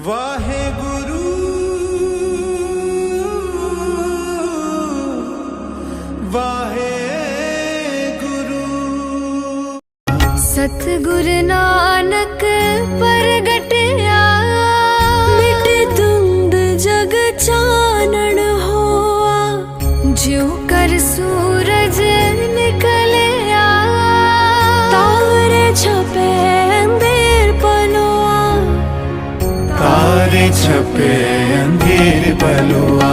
वाहे गुरु वाहे गुरु। सतगुरु नानक परगटया मिट धुंध जग चानण होआ। ज्यों कर सूरज निकलया तारे छपे अंधेर पलोआ। तारे छपे अंधेर पलोआ।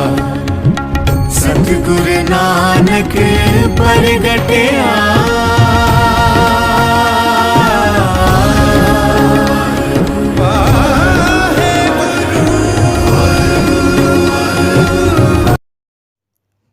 सतगुरु नानक परगटया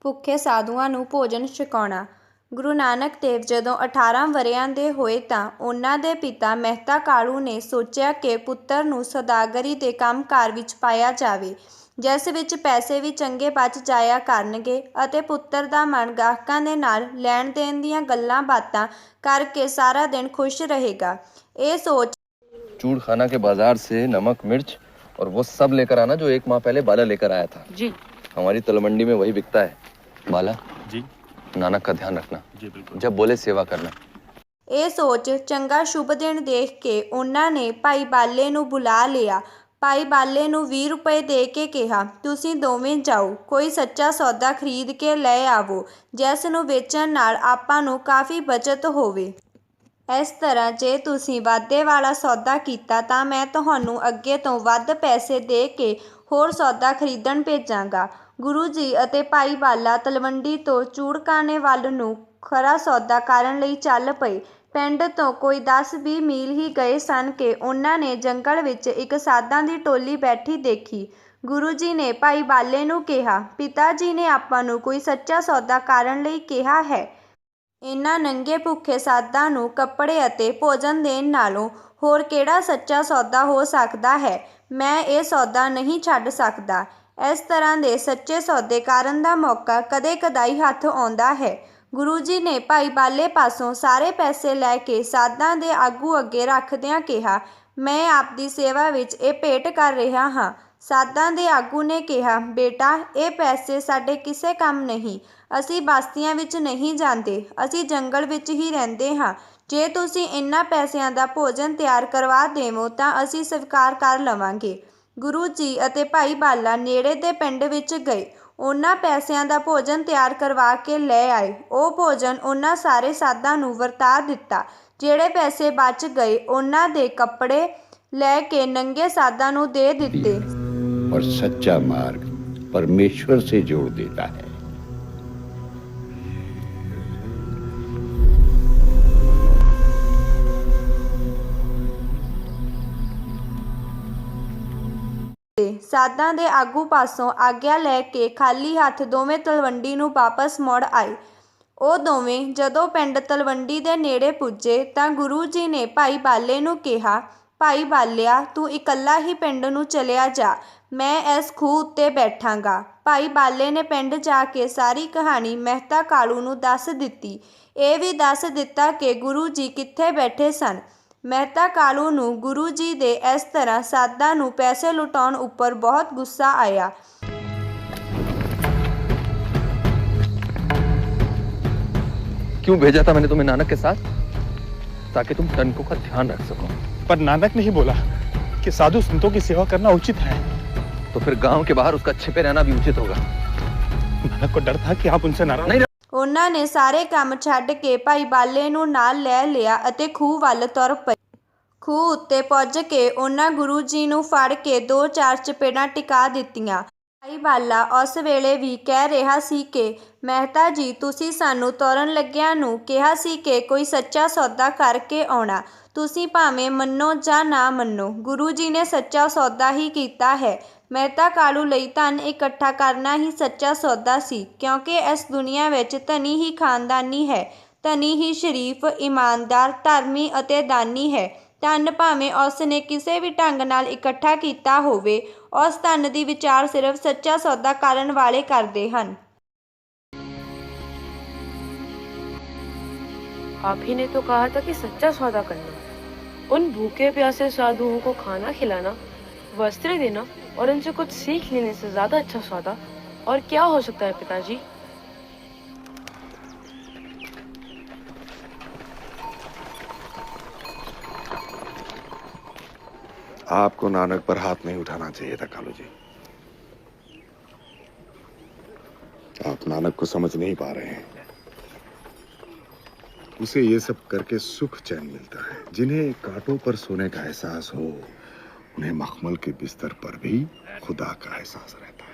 ਭੁੱਖੇ ਸਾਧੂਆਂ ਨੂੰ ਭੋਜਨ ਛਕਾਉਣਾ। ਗੁਰੂ ਨਾਨਕ ਦੇਵ ਜਦੋਂ 18 ਵਰ੍ਹਿਆਂ ਦੇ ਹੋਏ ਤਾਂ ਉਹਨਾਂ ਦੇ ਪਿਤਾ ਮਹਿਤਾ ਕਾਲੂ ਨੇ ਸੋਚਿਆ ਕਿ ਪੁੱਤਰ ਨੂੰ ਸੌਦਾਗਰੀ ਦੇ ਕੰਮਕਾਰ ਵਿੱਚ ਪਾਇਆ ਜਾਵੇ, ਜਿਸ ਵਿੱਚ ਪੈਸੇ ਵੀ ਚੰਗੇ ਬਚ ਜਾਇਆ ਕਰਨਗੇ ਅਤੇ ਪੁੱਤਰ ਦਾ ਮਨ ਗਾਹਕਾਂ ਦੇ ਨਾਲ ਲੈਣ ਦੇਣ ਦੀਆਂ ਗੱਲਾਂ ਬਾਤਾਂ ਕਰਕੇ ਸਾਰਾ ਦਿਨ ਖੁਸ਼ ਰਹੇਗਾ। ਇਹ ਸੋਚ चूड़ खाना के बाजार से नमक मिर्च और वो सब लेकर आना जो 1 माह पहले बाला लेकर आया था। जी। हमारी तलमंडी में वही बिकता है। बाला जी। नानक का ध्यान रखना। जी बिल्कुल। जब बोले सेवा करना। ਇਹ ਸੋਚ ਚੰਗਾ ਸ਼ੁਭ ਦਿਨ ਦੇਖ ਕੇ ਉਹਨਾਂ ਨੇ ਭਾਈ ਬਾਲੇ ਨੂੰ ਬੁਲਾ ਲਿਆ। ਭਾਈ ਬਾਲੇ ਨੂੰ 20 ਰੁਪਏ ਦੇ ਕੇ ਕਿਹਾ, ਤੁਸੀਂ ਦੋਵੇਂ ਜਾਓ, ਕੋਈ ਸੱਚਾ ਸੌਦਾ ਖਰੀਦ ਕੇ ਲੈ ਆਵੋ, ਜਿਸ ਨੂੰ ਵੇਚਣ ਨਾਲ ਆਪਾਂ ਨੂੰ ਕਾਫੀ ਬਚਤ ਹੋਵੇ। ਇਸ ਤਰ੍ਹਾਂ ਜੇ ਤੁਸੀਂ ਵਾਧੇ ਵਾਲਾ ਸੌਦਾ ਕੀਤਾ ਤਾਂ ਮੈਂ ਤੁਹਾਨੂੰ ਅੱਗੇ ਤੋਂ ਵੱਧ ਪੈਸੇ ਦੇ ਕੇ ਹੋਰ ਸੌਦਾ ਖਰੀਦਣ ਭੇਜਾਂਗਾ। ਗੁਰੂ ਜੀ ਅਤੇ ਭਾਈ ਬਾਲਾ ਤਲਵੰਡੀ ਤੋਂ ਚੂੜਖਾਨੇ ਵੱਲ ਨੂੰ ਖਰਾ ਸੌਦਾ ਕਰਨ ਲਈ ਚੱਲ ਪਏ। ਪਿੰਡ ਤੋਂ ਕੋਈ 10-20 ਮੀਲ ਹੀ ਗਏ ਸਨ ਕਿ ਉਹਨਾਂ ਨੇ ਜੰਗਲ ਵਿੱਚ ਇੱਕ ਸਾਧਾਂ ਦੀ ਟੋਲੀ ਬੈਠੀ ਦੇਖੀ। ਗੁਰੂ ਜੀ ਨੇ ਭਾਈ ਬਾਲੇ ਨੂੰ ਕਿਹਾ, ਪਿਤਾ ਜੀ ਨੇ ਆਪਾਂ ਨੂੰ ਕੋਈ ਸੱਚਾ ਸੌਦਾ ਕਰਨ ਲਈ ਕਿਹਾ ਹੈ। ਇਹਨਾਂ ਨੰਗੇ ਭੁੱਖੇ ਸਾਧਾਂ ਨੂੰ ਕੱਪੜੇ ਅਤੇ ਭੋਜਨ ਦੇਣ ਨਾਲੋਂ ਹੋਰ ਕਿਹੜਾ ਸੱਚਾ ਸੌਦਾ ਹੋ ਸਕਦਾ ਹੈ। ਮੈਂ ਇਹ ਸੌਦਾ ਨਹੀਂ ਛੱਡ ਸਕਦਾ। ਇਸ ਤਰ੍ਹਾਂ ਦੇ ਸੱਚੇ ਸੌਦੇ ਕਰਨ ਦਾ ਮੌਕਾ ਕਦੇ ਕਦਾਈ ਹੱਥ ਆਉਂਦਾ ਹੈ। ਗੁਰੂ ਜੀ ਨੇ ਭਾਈ ਬਾਲੇ ਪਾਸੋਂ ਸਾਰੇ ਪੈਸੇ ਲੈ ਕੇ ਸਾਧਾਂ ਦੇ ਆਗੂ ਅੱਗੇ ਰੱਖਦਿਆਂ ਕਿਹਾ, ਮੈਂ ਆਪ ਦੀ ਸੇਵਾ ਵਿੱਚ ਇਹ ਭੇਟ ਕਰ ਰਿਹਾ ਹਾਂ। ਸਾਧਾਂ ਦੇ ਆਗੂ ਨੇ ਕਿਹਾ, ਬੇਟਾ ਇਹ ਪੈਸੇ ਸਾਡੇ ਕਿਸੇ ਕੰਮ ਨਹੀਂ। ਅਸੀਂ ਬਸਤੀਆਂ ਵਿੱਚ ਨਹੀਂ ਜਾਂਦੇ, ਅਸੀਂ ਜੰਗਲ ਵਿੱਚ ਹੀ ਰਹਿੰਦੇ ਹਾਂ। ਜੇ ਤੁਸੀਂ ਇਹਨਾਂ ਪੈਸਿਆਂ ਦਾ ਭੋਜਨ ਤਿਆਰ ਕਰਵਾ ਦੇਵੋ ਤਾਂ ਅਸੀਂ ਸਵੀਕਾਰ ਕਰ ਲਵਾਂਗੇ। ਗੁਰੂ ਜੀ ਅਤੇ ਭਾਈ ਬਾਲਾ ਨੇੜੇ ਦੇ ਪਿੰਡ ਵਿੱਚ ਗਏ। ਉਹਨਾਂ ਪੈਸਿਆਂ ਦਾ ਭੋਜਨ ਤਿਆਰ ਕਰਵਾ ਕੇ ਲੈ ਆਏ। ਉਹ ਭੋਜਨ ਉਹਨਾਂ ਸਾਰੇ ਸਾਧਾਂ ਨੂੰ ਵਰਤਾ ਦਿੱਤਾ। ਜਿਹੜੇ ਪੈਸੇ ਬਚ ਗਏ ਉਹਨਾਂ ਦੇ ਕੱਪੜੇ ਲੈ ਕੇ ਨੰਗੇ ਸਾਧਾਂ ਨੂੰ ਦੇ ਦਿੱਤੇ। और सच्चा मार्ग परमेश्वर से जोड़ देता है। ਸਾਧਾਂ ਦੇ ਆਗੂ ਪਾਸੋਂ ਆਗਿਆ ਲੈ ਕੇ ਖਾਲੀ ਹੱਥ ਦੋਵੇਂ ਤਲਵੰਡੀ ਨੂੰ ਵਾਪਸ ਮੁੜ ਆਏ। ਉਹ ਦੋਵੇਂ ਜਦੋਂ ਪਿੰਡ ਤਲਵੰਡੀ ਦੇ ਨੇੜੇ ਪੁੱਜੇ ਤਾਂ ਗੁਰੂ ਜੀ ਨੇ ਭਾਈ ਬਾਲੇ ਨੂੰ ਕਿਹਾ, ਭਾਈ ਬਾਲਿਆ ਤੂੰ ਇਕੱਲਾ ਹੀ ਪਿੰਡ ਨੂੰ ਚਲਿਆ ਜਾ, ਮੈਂ ਇਸ ਖੂਹ ਉੱਤੇ ਬੈਠਾਂਗਾ। ਭਾਈ ਬਾਲੇ ਨੇ ਪਿੰਡ ਜਾ ਕੇ ਸਾਰੀ ਕਹਾਣੀ ਮਹਿਤਾ ਕਾਲੂ ਨੂੰ ਦੱਸ ਦਿੱਤੀ। ਇਹ ਵੀ ਦੱਸ ਦਿੱਤਾ ਕਿ ਗੁਰੂ ਜੀ ਕਿੱਥੇ ਬੈਠੇ ਸਨ। ਮਹਿਤਾ ਕਾਲੂ ਨੂੰ ਗੁਰੂ ਜੀ ਦੇ ਇਸ ਤਰ੍ਹਾਂ ਸਾਧਾਂ ਨੂੰ ਪੈਸੇ ਲੁਟਾਉਣ ਉੱਪਰ ਬਹੁਤ ਗੁੱਸਾ ਆਇਆ। क्यों भेजा था मैंने तुम्हें नानक के साथ? ताकि तुम टनकों का ध्यान रख सको। पर नानक ने ही बोला कि साधु संतों की सेवा करना उचित है। तो फिर गांव के बाहर उसका छिपे रहना भी उचित होगा। नानक को डर था कि आप उनसे नाराज नहीं। ਉਹਨਾਂ ਨੇ ਸਾਰੇ ਕੰਮ ਛੱਡ ਕੇ ਭਾਈ ਬਾਲੇ ਨੂੰ ਨਾਲ ਲੈ ਲਿਆ ਅਤੇ ਖੂਹ ਵੱਲ ਤੁਰ ਪਏ। ਖੂਹ ਉੱਤੇ ਪੁੱਜ ਕੇ ਉਹਨਾਂ ਗੁਰੂ ਜੀ ਨੂੰ ਫੜ ਕੇ 2-4 ਚਪੇੜਾਂ ਟਿਕਾ ਦਿੱਤੀਆਂ। ਭਾਈ ਬਾਲਾ ਉਸ ਵੇਲੇ ਵੀ ਕਹਿ ਰਿਹਾ ਸੀ ਕਿ ਮਹਿਤਾ ਜੀ ਤੁਸੀਂ ਸਾਨੂੰ ਤੁਰਨ ਲੱਗਿਆਂ ਨੂੰ ਕਿਹਾ ਸੀ ਕਿ ਕੋਈ ਸੱਚਾ ਸੌਦਾ ਕਰਕੇ ਆਉਣਾ। ਤੁਸੀਂ ਭਾਵੇਂ ਮੰਨੋ ਜਾਂ ਨਾ ਮੰਨੋ, ਗੁਰੂ ਜੀ ਨੇ ਸੱਚਾ ਸੌਦਾ ਹੀ ਕੀਤਾ ਹੈ। ਮਹਿਤਾ ਕਾਲੂ ਲਈ ਧਨ ਇਕੱਠਾ ਕਰਨਾ ਹੀ ਸੱਚਾ ਸੌਦਾ ਸੀ, ਕਿਉਂਕਿ ਇਸ ਦੁਨੀਆ ਵਿੱਚ ਧਨੀ ਹੀ ਖਾਨਦਾਨੀ ਹੈ, ਧਨੀ ਹੀ ਸ਼ਰੀਫ, ਇਮਾਨਦਾਰ, ਧਰਮੀ ਅਤੇ ਦਾਨੀ ਹੈ। ਧਨ ਭਾਵੇਂ ਉਸ ਨੇ ਕਿਸੇ ਵੀ ਢੰਗ ਨਾਲ ਇਕੱਠਾ ਕੀਤਾ ਹੋਵੇ, ਉਸ ਧਨ ਦੀ ਵਿਚਾਰ ਸਿਰਫ ਸੱਚਾ ਸੌਦਾ ਕਰਨ ਵਾਲੇ ਕਰਦੇ ਹਨ। आप ही ने तो कहा था कि सच्चा सौदा करना, उन भूखे प्यासे साधुओं को खाना खिलाना वस्त्र देना और उनसे कुछ सीख लेने से ज्यादा अच्छा सौदा और क्या हो सकता है पिताजी? आपको नानक पर हाथ नहीं उठाना चाहिए था कालू जी। आप नानक को समझ नहीं पा रहे हैं। उसे ये सब करके सुख चैन मिलता है। जिन्हें कांटों पर सोने का एहसास हो, उन्हें मखमल के बिस्तर पर भी खुदा का एहसास रहता है।